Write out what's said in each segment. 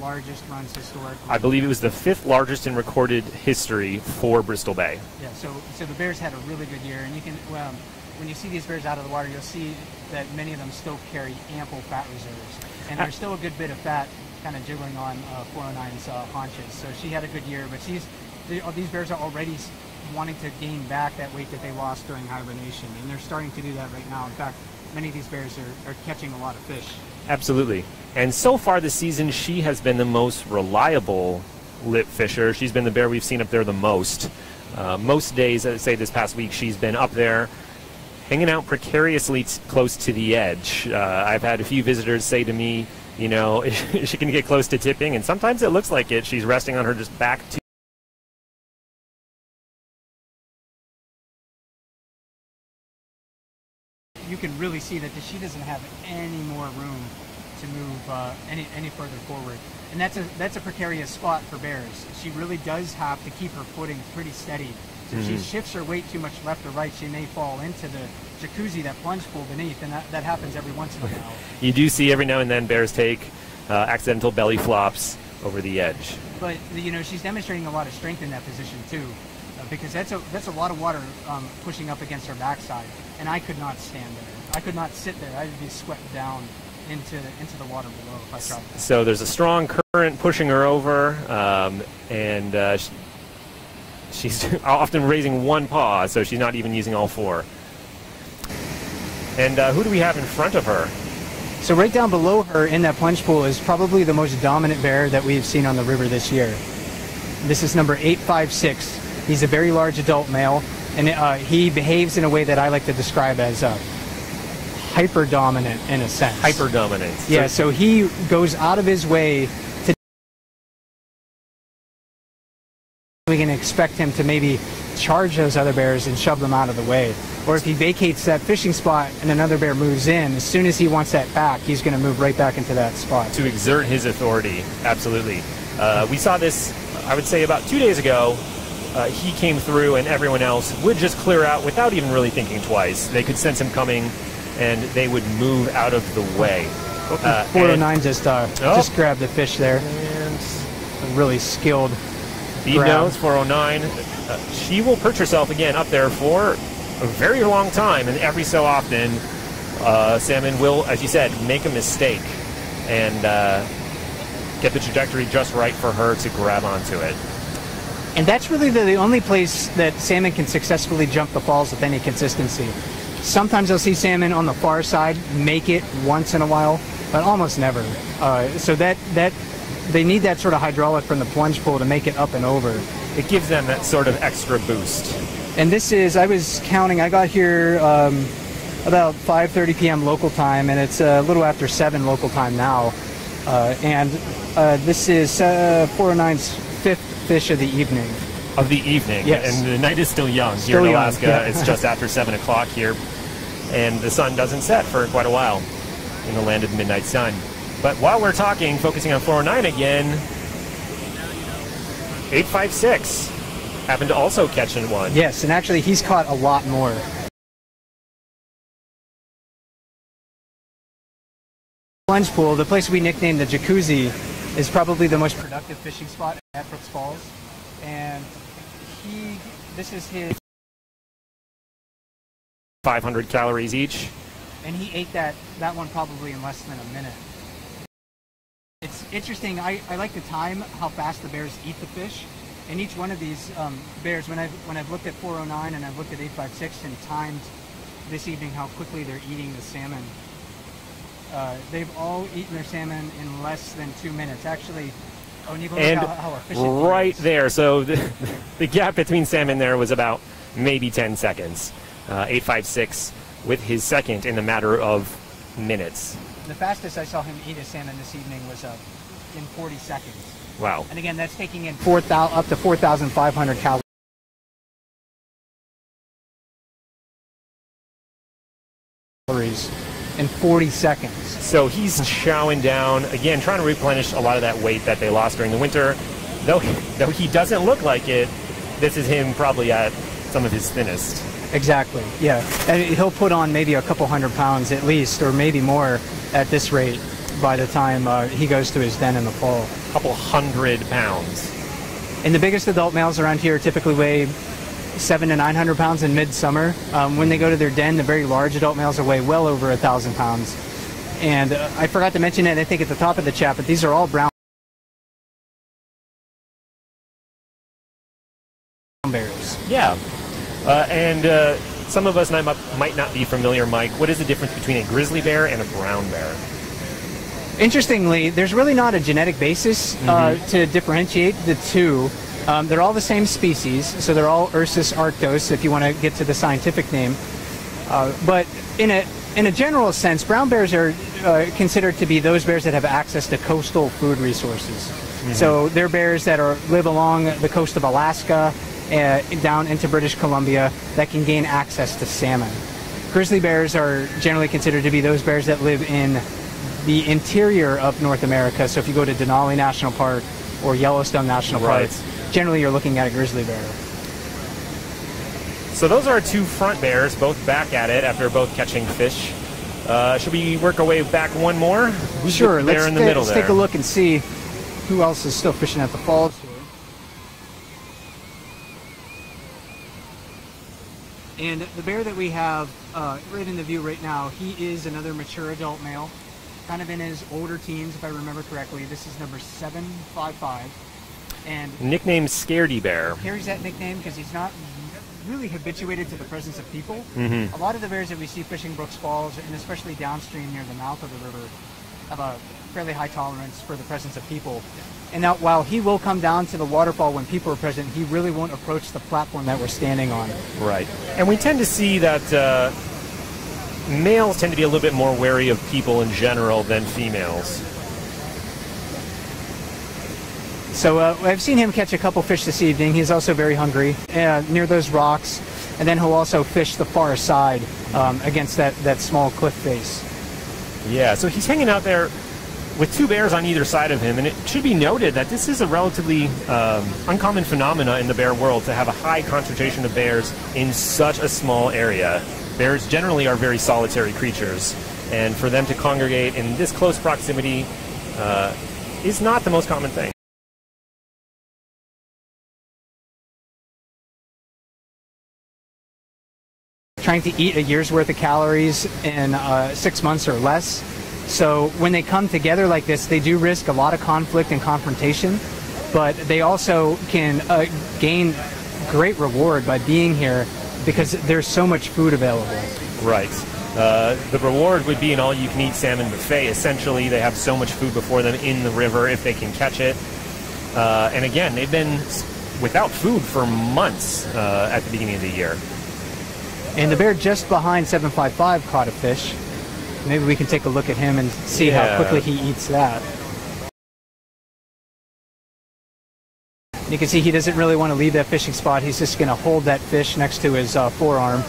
largest runs historically. I believe it was the 5th largest in recorded history for Bristol Bay. Yeah, so the bears had a really good year, and you can, when you see these bears out of the water, you'll see that many of them still carry ample fat reserves, and there's still a good bit of fat kind of jiggling on 409's haunches. So she had a good year, but these bears are already wanting to gain back that weight that they lost during hibernation, and they're starting to do that right now. In fact, many of these bears are catching a lot of fish. Absolutely. And so far this season, she has been the most reliable lip fisher. She's been the bear we've seen up there the most. Most days, I'd say this past week, she's been up there hanging out precariously close to the edge. I've had a few visitors say to me, you know, she can get close to tipping, and sometimes it looks like it. She's resting on her just back to you can really see that she doesn't have any more room to move any further forward, and that's a precarious spot for bears. She really does have to keep her footing pretty steady. So if she shifts her weight too much left or right, she may fall into the jacuzzi, that plunge pool beneath, and that happens every once in a while. You do see every now and then bears take accidental belly flops over the edge. But you know, she's demonstrating a lot of strength in that position too, because that's a lot of water pushing up against her backside, and I could not stand there. I could not sit there. I would be swept down into the water below if I tried that. So there's a strong current pushing her over, and she's often raising one paw, so she's not even using all four. And who do we have in front of her? So right down below her in that plunge pool is probably the most dominant bear that we've seen on the river this year. This is number 856. He's a very large adult male, and he behaves in a way that I like to describe as hyper-dominant in a sense. Hyper-dominant. Yeah, so he goes out of his way to... We can expect him to maybe charge those other bears and shove them out of the way. Or if he vacates that fishing spot and another bear moves in, as soon as he wants that back, he's going to move right back into that spot. To exert his authority, absolutely. We saw this, I would say, about 2 days ago. He came through and everyone else would just clear out without even really thinking twice. They could sense him coming and they would move out of the way. 409 just grabbed the fish there. And a really skilled bead nose, 409. She will perch herself again up there for a very long time, and every so often salmon will, as you said, make a mistake and get the trajectory just right for her to grab onto it. And that's really the only place that salmon can successfully jump the falls with any consistency. Sometimes I'll see salmon on the far side make it once in a while, but almost never. So that they need that sort of hydraulic from the plunge pool to make it up and over. It gives them that sort of extra boost. And this is, I was counting, I got here about 5:30 p.m. local time, and it's a little after 7 local time now. This is 409's 5th fish of the evening. Of the evening, yes. And the night is still young. Here in Alaska, yeah. It's just after 7 o'clock here, and the sun doesn't set for quite a while in the land of the midnight sun. But while we're talking, focusing on 409 again, 856 happened to also catch in one. Yes, and actually he's caught a lot more. Plunge pool, the place we nicknamed the jacuzzi, is probably the most productive fishing spot at Brooks Falls. And this is his 500 calories each. And he ate that one probably in less than a minute. It's interesting, I like to time how fast the bears eat the fish. And each one of these bears, when I've looked at 409 and I've looked at 856 and timed this evening how quickly they're eating the salmon, they've all eaten their salmon in less than 2 minutes. Actually, oh, Nico, look how efficient right there. So the gap between salmon there was about maybe 10 seconds. 856 with his second in the matter of minutes. The fastest I saw him eat a salmon this evening was in 40 seconds. Wow. And again, that's taking in up to 4,500 calories in 40 seconds. So he's chowing down, again, trying to replenish a lot of that weight that they lost during the winter. Though he doesn't look like it, this is him probably at some of his thinnest. Exactly, yeah. And he'll put on maybe a couple 100 pounds at least, or maybe more at this rate. by the time he goes to his den in the fall. A couple 100 pounds. And the biggest adult males around here typically weigh 700 to 900 pounds in midsummer. When they go to their den, the very large adult males will weigh well over 1,000 pounds. And I forgot to mention it, I think, at the top of the chat, but these are all brown bears. Yeah. And some of us might not be familiar, Mike. What is the difference between a grizzly bear and a brown bear? Interestingly, there's really not a genetic basis to differentiate the two. They're all the same species, so they're all Ursus arctos, if you want to get to the scientific name. But in a general sense, brown bears are considered to be those bears that have access to coastal food resources. So they're bears that live along the coast of Alaska, down into British Columbia, that can gain access to salmon. Grizzly bears are generally considered to be those bears that live in the interior of North America. So if you go to Denali National Park or Yellowstone National Park, generally you're looking at a grizzly bear. So those are our two front bears, both back at it after both catching fish. Should we work our way back one more? Sure, let's take a look and see who else is still fishing at the falls here. And the bear that we have right in the view right now, he is another mature adult male, kind of in his older teens, if I remember correctly. This is number 755. And nicknamed Scaredy Bear. Carries that nickname because he's not really habituated to the presence of people. A lot of the bears that we see fishing Brooks Falls, and especially downstream near the mouth of the river, have a fairly high tolerance for the presence of people. And now, while he will come down to the waterfall when people are present, he really won't approach the platform that we're standing on. Right. And we tend to see that males tend to be a little bit more wary of people in general than females. So I've seen him catch a couple fish this evening. He's also very hungry near those rocks. And then he'll also fish the far side against that small cliff face. Yeah, so he's hanging out there with two bears on either side of him. And it should be noted that this is a relatively uncommon phenomena in the bear world to have a high concentration of bears in such a small area. Bears generally are very solitary creatures. And for them to congregate in this close proximity is not the most common thing. Trying to eat a year's worth of calories in 6 months or less. So when they come together like this, they do risk a lot of conflict and confrontation, but they also can gain great reward by being here because there's so much food available. Right. The reward would be an all-you-can-eat salmon buffet. Essentially, they have so much food before them in the river if they can catch it. And again, they've been without food for months at the beginning of the year. And the bear just behind 755 caught a fish. Maybe we can take a look at him and see how quickly he eats that. You can see he doesn't really want to leave that fishing spot. He's just going to hold that fish next to his forearm.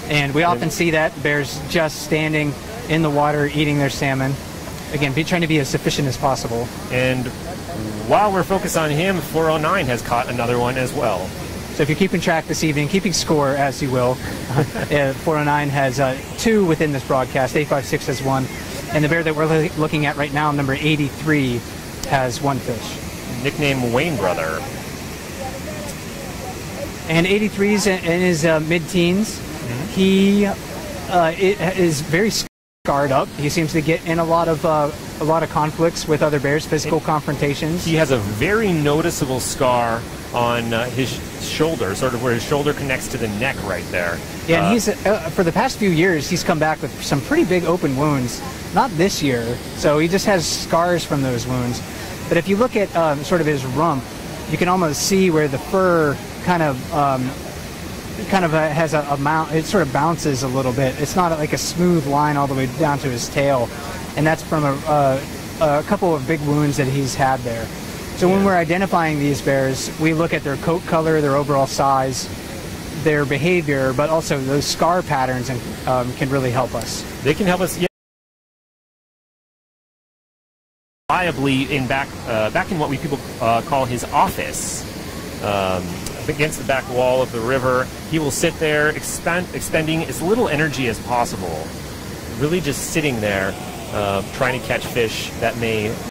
And we often see that bears just standing in the water eating their salmon. Again, trying to be as efficient as possible. And while we're focused on him, 409 has caught another one as well. So if you're keeping track this evening, keeping score as you will, 409 has 2 within this broadcast, 856 has 1, and the bear that we're looking at right now, number 83, has 1 fish. Nicknamed Wayne Brother. And 83's in his mid-teens. He is very scarred up. He seems to get in a lot of conflicts with other bears, physical confrontations. He has a very noticeable scar on his shoulder, sort of where his shoulder connects to the neck right there. Yeah, and he's for the past few years, he's come back with some pretty big open wounds. Not this year, so he just has scars from those wounds. But if you look at sort of his rump, you can almost see where the fur kind of has a mount. It sort of bounces a little bit. It's not like a smooth line all the way down to his tail, and that's from a couple of big wounds that he's had there. So when we're identifying these bears, we look at their coat color, their overall size, their behavior, but also those scar patterns and can really help us. They can help us, reliably in back in what we people call his office. Against the back wall of the river, he will sit there expending as little energy as possible. really just sitting there trying to catch fish that may